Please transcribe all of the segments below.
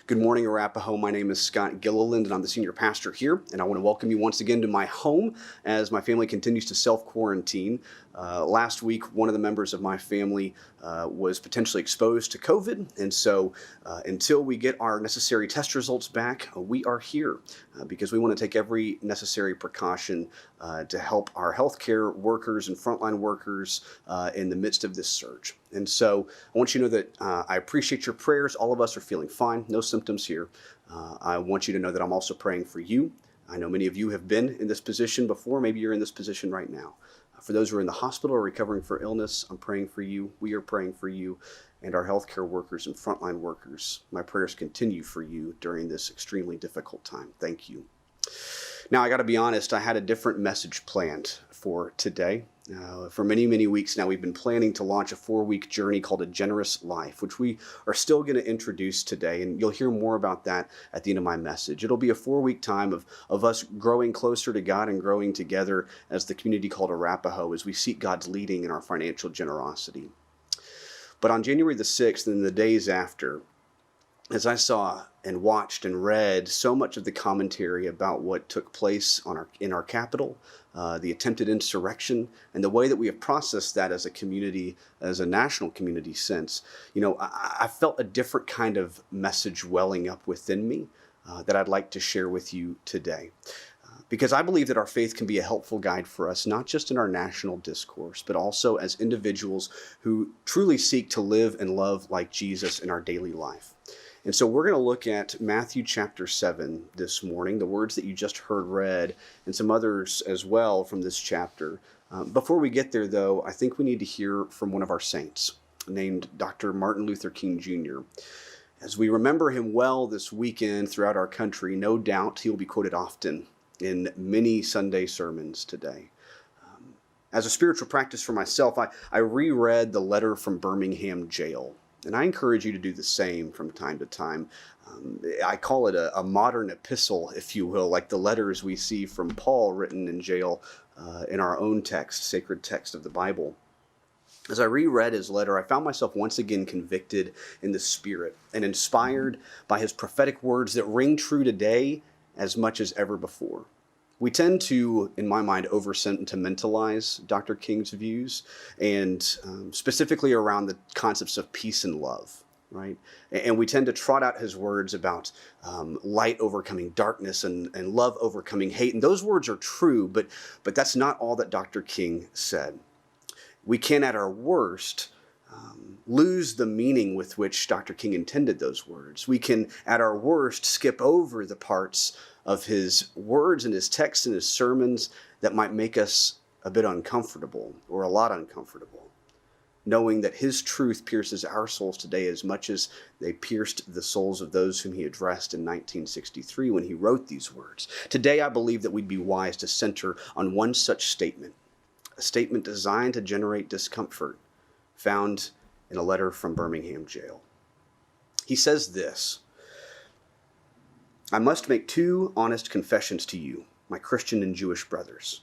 Good morning, Arapahoe. My name is Scott Gilliland, and I'm the senior pastor here. And I want to welcome you once again to my home as my family continues to self-quarantine. Last week, one of the members of my family was potentially exposed to COVID. And so until we get our necessary test results back, we are here because we want to take every necessary precaution to help our healthcare workers and frontline workers in the midst of this surge. And so I want you to know that I appreciate your prayers. All of us are feeling fine, no symptoms here. I want you to know that I'm also praying for you. I know many of you have been in this position before. Maybe you're in this position right now. For those who are in the hospital or recovering for illness, I'm praying for you. We are praying for you and our healthcare workers and frontline workers. My prayers continue for you during this extremely difficult time. Thank you. Now, I got to be honest, I had a different message planned for today. For many, many weeks now, we've been planning to launch a 4-week journey called A Generous Life, which we are still going to introduce today, and you'll hear more about that at the end of my message. It'll be a 4-week time of us growing closer to God and growing together as the community called Arapahoe as we seek God's leading in our financial generosity. But on January the 6th and the days after, as I saw and watched and read so much of the commentary about what took place in our capital, the attempted insurrection, and the way that we have processed that as a community, as a national community since, I felt a different kind of message welling up within me that I'd like to share with you today. Because I believe that our faith can be a helpful guide for us, not just in our national discourse, but also as individuals who truly seek to live and love like Jesus in our daily life. And so we're going to look at Matthew chapter 7 this morning, the words that you just heard read, and some others as well from this chapter. Before we get there, though, I think we need to hear from one of our saints named Dr. Martin Luther King Jr. As we remember him well this weekend throughout our country, no doubt he will be quoted often in many Sunday sermons today. As a spiritual practice for myself, I reread the letter from Birmingham Jail. And I encourage you to do the same from time to time. I call it a modern epistle, if you will, like the letters we see from Paul written in jail in our own text, sacred text of the Bible. As I reread his letter, I found myself once again convicted in the Spirit and inspired by his prophetic words that ring true today as much as ever before. We tend to, in my mind, over-sentimentalize Dr. King's views, and specifically around the concepts of peace and love, right? And we tend to trot out his words about light overcoming darkness and love overcoming hate. And those words are true, but that's not all that Dr. King said. We can, at our worst, lose the meaning with which Dr. King intended those words. We can, at our worst, skip over the parts of his words and his texts and his sermons that might make us a bit uncomfortable or a lot uncomfortable, knowing that his truth pierces our souls today as much as they pierced the souls of those whom he addressed in 1963 when he wrote these words. Today, I believe that we'd be wise to center on one such statement, a statement designed to generate discomfort, found in a letter from Birmingham Jail. He says this: I must make 2 honest confessions to you, my Christian and Jewish brothers.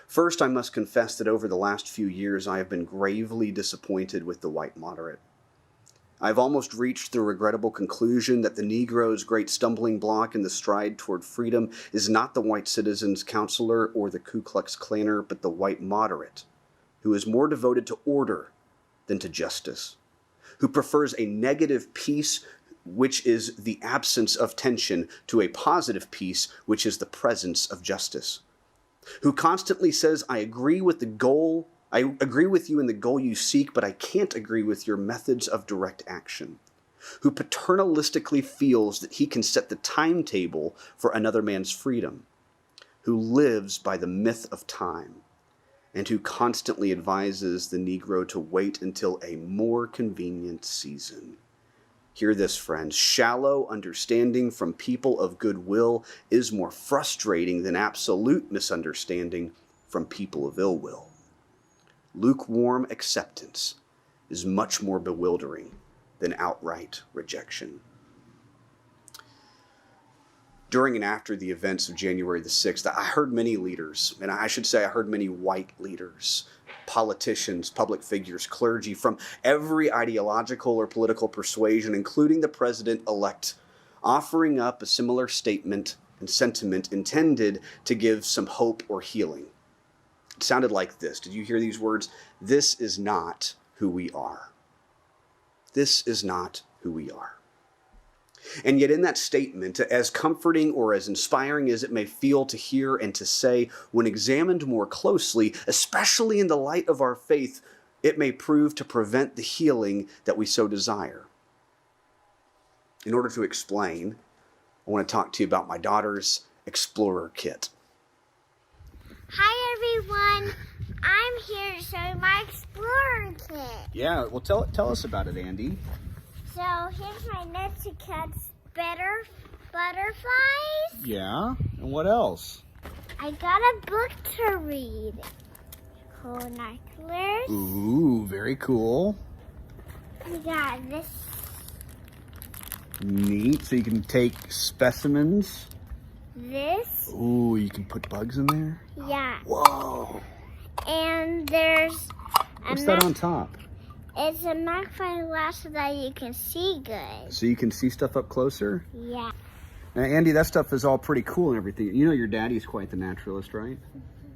First, I must confess that over the last few years I have been gravely disappointed with the white moderate. I have almost reached the regrettable conclusion that the Negro's great stumbling block in the stride toward freedom is not the white citizen's counselor or the Ku Klux Klaner, but the white moderate, who is more devoted to order than to justice, who prefers a negative peace which is the absence of tension, to a positive peace, which is the presence of justice, who constantly says, I agree with you in the goal you seek, but I can't agree with your methods of direct action, who paternalistically feels that he can set the timetable for another man's freedom, who lives by the myth of time, and who constantly advises the Negro to wait until a more convenient season. Hear this, friends. Shallow understanding from people of goodwill is more frustrating than absolute misunderstanding from people of ill will. Lukewarm acceptance is much more bewildering than outright rejection. During and after the events of January the 6th, I heard many leaders, and I should say I heard many white leaders, politicians, public figures, clergy from every ideological or political persuasion, including the president-elect offering up a similar statement and sentiment intended to give some hope or healing. It sounded like this. Did you hear these words? This is not who we are. This is not who we are. And yet in that statement, as comforting or as inspiring as it may feel to hear and to say, when examined more closely, especially in the light of our faith, it may prove to prevent the healing that we so desire. In order to explain, I want to talk to you about my daughter's Explorer Kit. Hi everyone, I'm here to show you my Explorer Kit. Yeah, well tell us about it, Andy. So here's my nuts to catch better butterflies. Yeah, and what else? I got a book to read. Binoculars. Ooh, very cool. We got this. Neat, so you can take specimens. This. Ooh, you can put bugs in there? Yeah. Whoa. And there's What's that on top? It's a magnifying glass so that you can see good. So you can see stuff up closer? Yeah. Now, Andy, that stuff is all pretty cool and everything. You know your daddy's quite the naturalist, right?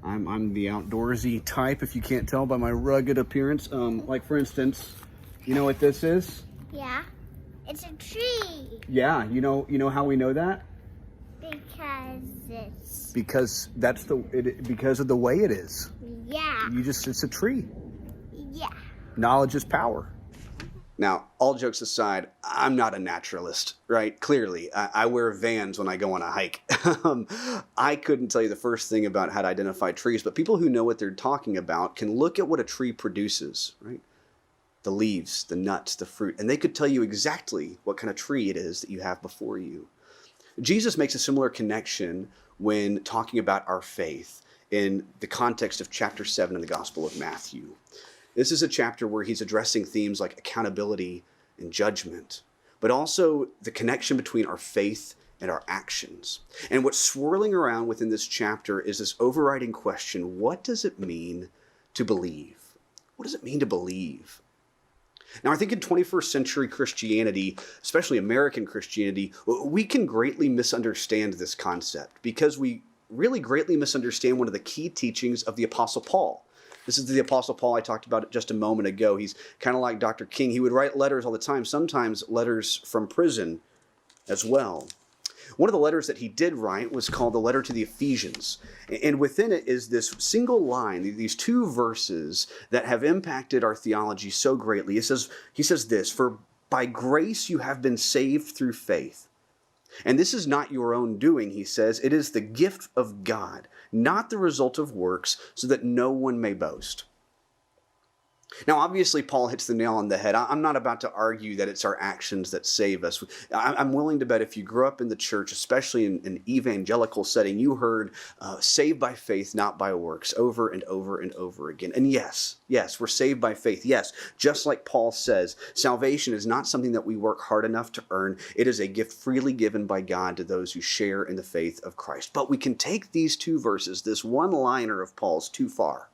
I'm the outdoorsy type, if you can't tell by my rugged appearance. Like, for instance, you know what this is? Yeah. It's a tree. Yeah, you know how we know that? Because because of the way it is. Yeah. It's a tree. Yeah. Knowledge is power. Now, all jokes aside, I'm not a naturalist, right? Clearly, I wear Vans when I go on a hike. I couldn't tell you the first thing about how to identify trees, but people who know what they're talking about can look at what a tree produces, right? The leaves, the nuts, the fruit, and they could tell you exactly what kind of tree it is that you have before you. Jesus makes a similar connection when talking about our faith in the context of chapter 7 in the Gospel of Matthew. This is a chapter where he's addressing themes like accountability and judgment, but also the connection between our faith and our actions. And what's swirling around within this chapter is this overriding question: what does it mean to believe? What does it mean to believe? Now, I think in 21st century Christianity, especially American Christianity, we can greatly misunderstand this concept because we really greatly misunderstand one of the key teachings of the Apostle Paul. This is the Apostle Paul I talked about just a moment ago. He's kind of like Dr. King. He would write letters all the time, sometimes letters from prison as well. One of the letters that he did write was called the letter to the Ephesians. And within it is this single line, these two verses that have impacted our theology so greatly. He says this: "For by grace you have been saved through faith. And this is not your own doing," he says. "It is the gift of God, not the result of works, so that no one may boast." Now, obviously, Paul hits the nail on the head. I'm not about to argue that it's our actions that save us. I'm willing to bet if you grew up in the church, especially in an evangelical setting, you heard saved by faith, not by works, over and over and over again. And yes, we're saved by faith. Yes, just like Paul says, salvation is not something that we work hard enough to earn. It is a gift freely given by God to those who share in the faith of Christ. But we can take these two verses, this one-liner of Paul's, too far,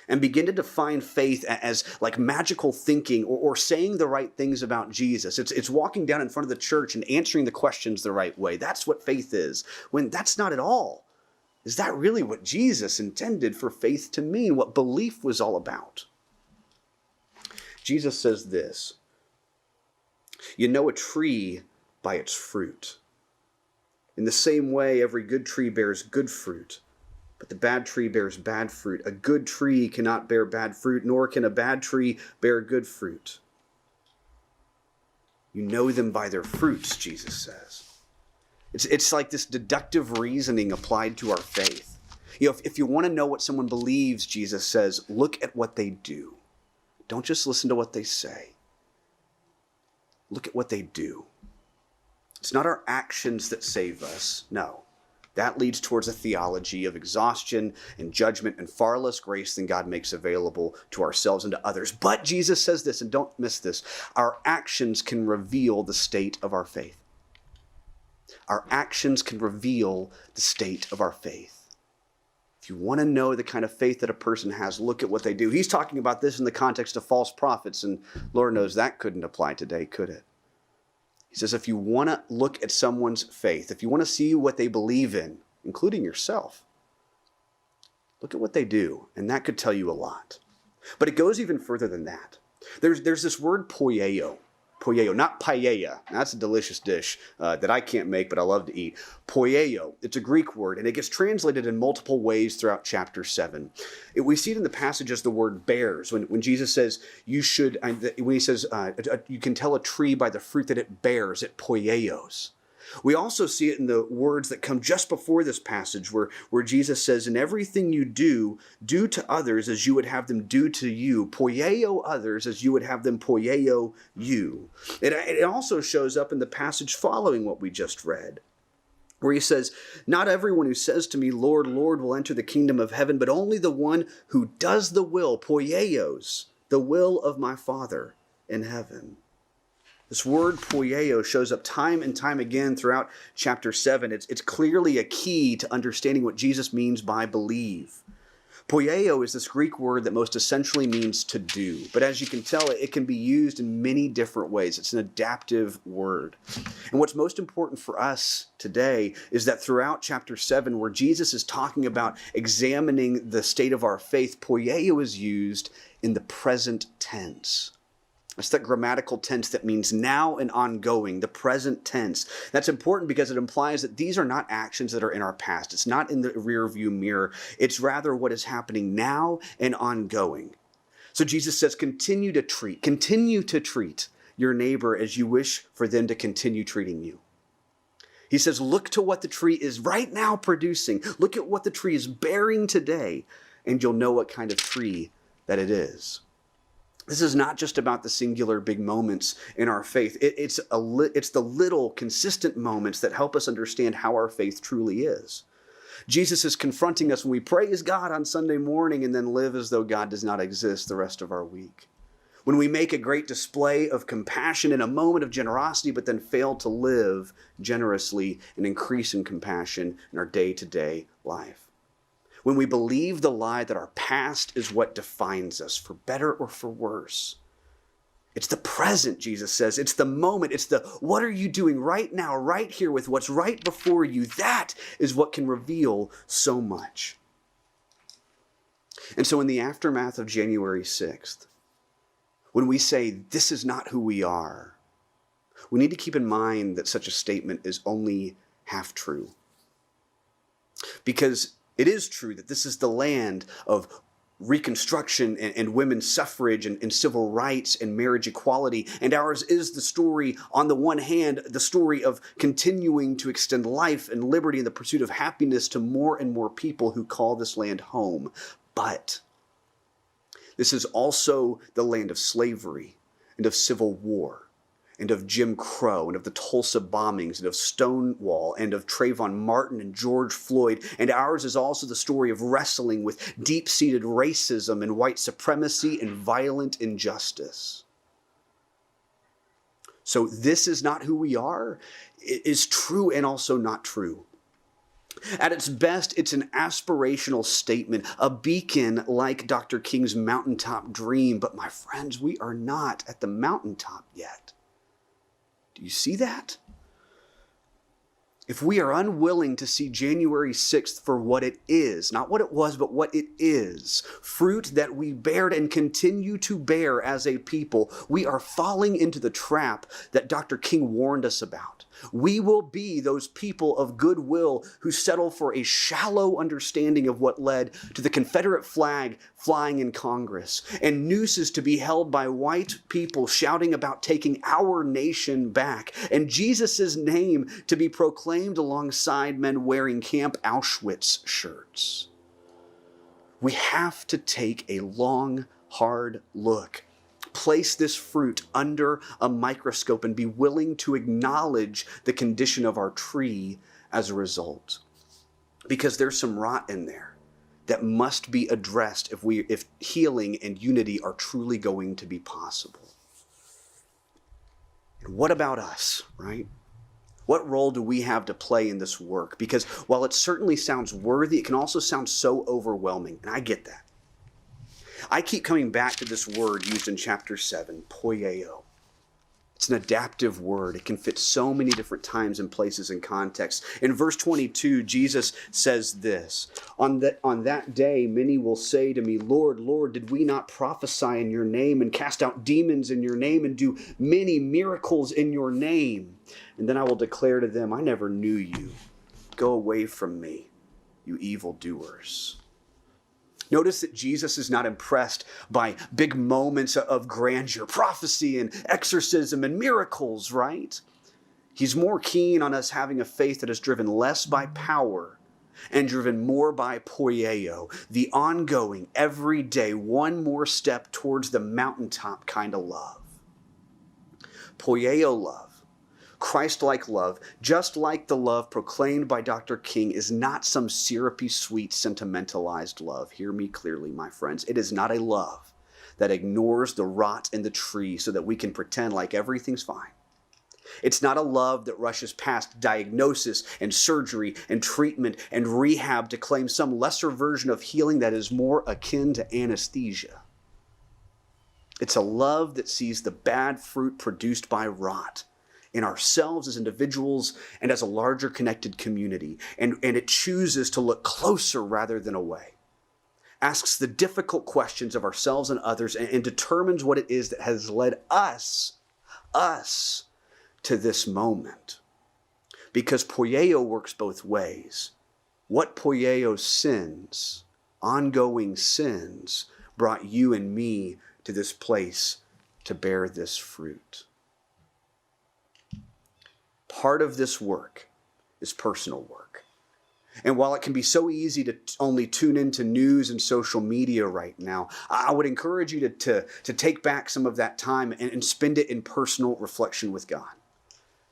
and begin to define faith as like magical thinking or saying the right things about Jesus. It's walking down in front of the church and answering the questions the right way. That's what faith is, when that's not at all. Is that really what Jesus intended for faith to mean, what belief was all about? Jesus says this: "You know a tree by its fruit. In the same way, every good tree bears good fruit, but the bad tree bears bad fruit. A good tree cannot bear bad fruit, nor can a bad tree bear good fruit. You know them by their fruits," Jesus says. It's like this deductive reasoning applied to our faith. You know, if you want to know what someone believes, Jesus says, look at what they do. Don't just listen to what they say. Look at what they do. It's not our actions that save us, no. That leads towards a theology of exhaustion and judgment and far less grace than God makes available to ourselves and to others. But Jesus says this, and don't miss this: our actions can reveal the state of our faith. Our actions can reveal the state of our faith. If you want to know the kind of faith that a person has, look at what they do. He's talking about this in the context of false prophets, and Lord knows that couldn't apply today, could it? He says, if you want to look at someone's faith, if you want to see what they believe in, including yourself, look at what they do, and that could tell you a lot. But it goes even further than that. There's this word poieo, not paella. That's a delicious dish that I can't make, but I love to eat. Poieo, it's a Greek word, and it gets translated in multiple ways throughout chapter 7. We see it in the passage as the word bears. When Jesus says, you can tell a tree by the fruit that it bears, it poieos. We also see it in the words that come just before this passage where Jesus says, in everything you do, do to others as you would have them do to you. Poieo others as you would have them poieo you. It also shows up in the passage following what we just read, where he says, not everyone who says to me, Lord, Lord, will enter the kingdom of heaven, but only the one who does the will, poieos, the will of my Father in heaven. This word poieo shows up time and time again throughout chapter 7. It's clearly a key to understanding what Jesus means by believe. Poieo is this Greek word that most essentially means to do. But as you can tell, it can be used in many different ways. It's an adaptive word. And what's most important for us today is that throughout chapter 7, where Jesus is talking about examining the state of our faith, poieo is used in the present tense. It's that grammatical tense that means now and ongoing, the present tense. That's important because it implies that these are not actions that are in our past. It's not in the rearview mirror. It's rather what is happening now and ongoing. So Jesus says, continue to treat your neighbor as you wish for them to continue treating you. He says, look to what the tree is right now producing. Look at what the tree is bearing today, and you'll know what kind of tree that it is. This is not just about the singular big moments in our faith. It's the little consistent moments that help us understand how our faith truly is. Jesus is confronting us when we praise God on Sunday morning and then live as though God does not exist the rest of our week. When we make a great display of compassion in a moment of generosity, but then fail to live generously and increase in compassion in our day-to-day life. When we believe the lie that our past is what defines us, for better or for worse. It's the present, Jesus says. It's the moment. It's the what are you doing right now, right here with what's right before you. That is what can reveal so much. And so in the aftermath of January 6th, when we say this is not who we are, we need to keep in mind that such a statement is only half true. Because it is true that this is the land of Reconstruction and women's suffrage and civil rights and marriage equality. And ours is the story, on the one hand, the story of continuing to extend life and liberty in the pursuit of happiness to more and more people who call this land home. But this is also the land of slavery and of civil war, and of Jim Crow, and of the Tulsa bombings, and of Stonewall, and of Trayvon Martin and George Floyd. And ours is also the story of wrestling with deep-seated racism and white supremacy and violent injustice. So this is not who we are. It is true and also not true. At its best, it's an aspirational statement, a beacon like Dr. King's mountaintop dream. But my friends, we are not at the mountaintop yet. Do you see that? If we are unwilling to see January 6th for what it is, not what it was, but what it is, fruit that we bared and continue to bear as a people, we are falling into the trap that Dr. King warned us about. We will be those people of goodwill who settle for a shallow understanding of what led to the Confederate flag flying in Congress and nooses to be held by white people shouting about taking our nation back, and Jesus' name to be proclaimed alongside men wearing Camp Auschwitz shirts. We have to take a long, hard look. Place this fruit under a microscope and be willing to acknowledge the condition of our tree as a result. Because there's some rot in there that must be addressed if healing and unity are truly going to be possible. And what about us, right? What role do we have to play in this work? Because while it certainly sounds worthy, it can also sound so overwhelming, and I get that. I keep coming back to this word used in chapter 7, poieo. It's an adaptive word. It can fit so many different times and places and contexts. In verse 22, Jesus says this, on that day, many will say to me, Lord, Lord, did we not prophesy in your name and cast out demons in your name and do many miracles in your name? And then I will declare to them, I never knew you. Go away from me, you evildoers. Notice that Jesus is not impressed by big moments of grandeur, prophecy and exorcism and miracles, right? He's more keen on us having a faith that is driven less by power and driven more by poieo, the ongoing, everyday, one more step towards the mountaintop kind of love. Poieo love. Christ-like love, just like the love proclaimed by Dr. King, is not some syrupy, sweet, sentimentalized love. Hear me clearly, my friends. It is not a love that ignores the rot in the tree so that we can pretend like everything's fine. It's not a love that rushes past diagnosis and surgery and treatment and rehab to claim some lesser version of healing that is more akin to anesthesia. It's a love that sees the bad fruit produced by rot in ourselves as individuals and as a larger connected community. And it chooses to look closer rather than away. Asks the difficult questions of ourselves and others and determines what it is that has led us to this moment. Because poieo works both ways. What poieo sins, ongoing sins, brought you and me to this place to bear this fruit. Part of this work is personal work. And while it can be so easy to only tune into news and social media right now, I would encourage you to take back some of that time and spend it in personal reflection with God.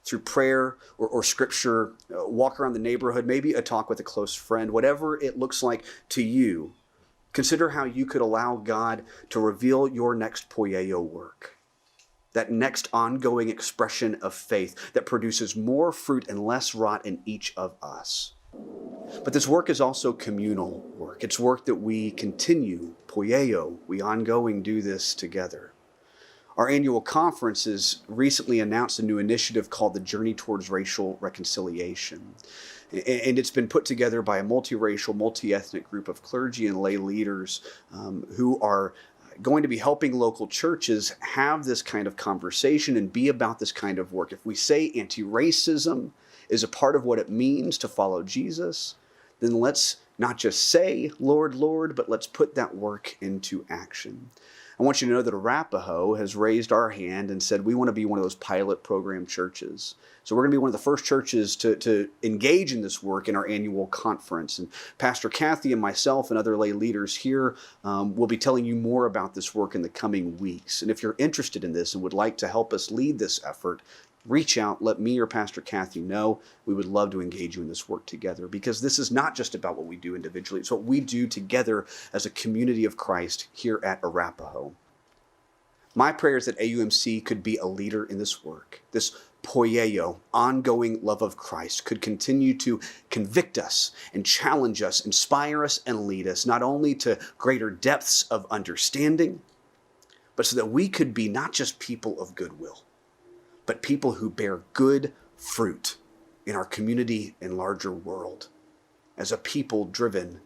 Through prayer or scripture, walk around the neighborhood, maybe a talk with a close friend, whatever it looks like to you. Consider how you could allow God to reveal your next poieo work. That next ongoing expression of faith that produces more fruit and less rot in each of us. But this work is also communal work. It's work that we continue, poieo, we ongoing do this together. Our annual conference has recently announced a new initiative called the Journey Towards Racial Reconciliation. And it's been put together by a multiracial, multi-ethnic group of clergy and lay leaders who are going to be helping local churches have this kind of conversation and be about this kind of work. If we say anti-racism is a part of what it means to follow Jesus, then let's not just say, Lord, Lord, but let's put that work into action. I want you to know that Arapahoe has raised our hand and said we want to be one of those pilot program churches. So we're going to be one of the first churches to engage in this work in our annual conference. And Pastor Kathy and myself and other lay leaders here will be telling you more about this work in the coming weeks. And if you're interested in this and would like to help us lead this effort, reach out, let me or Pastor Kathy know. We would love to engage you in this work together, because this is not just about what we do individually. It's what we do together as a community of Christ here at Arapahoe. My prayer is that AUMC could be a leader in this work. This poieo, ongoing love of Christ, could continue to convict us and challenge us, inspire us, and lead us not only to greater depths of understanding, but so that we could be not just people of goodwill, but people who bear good fruit in our community and larger world as a people driven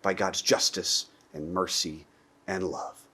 by God's justice and mercy and love.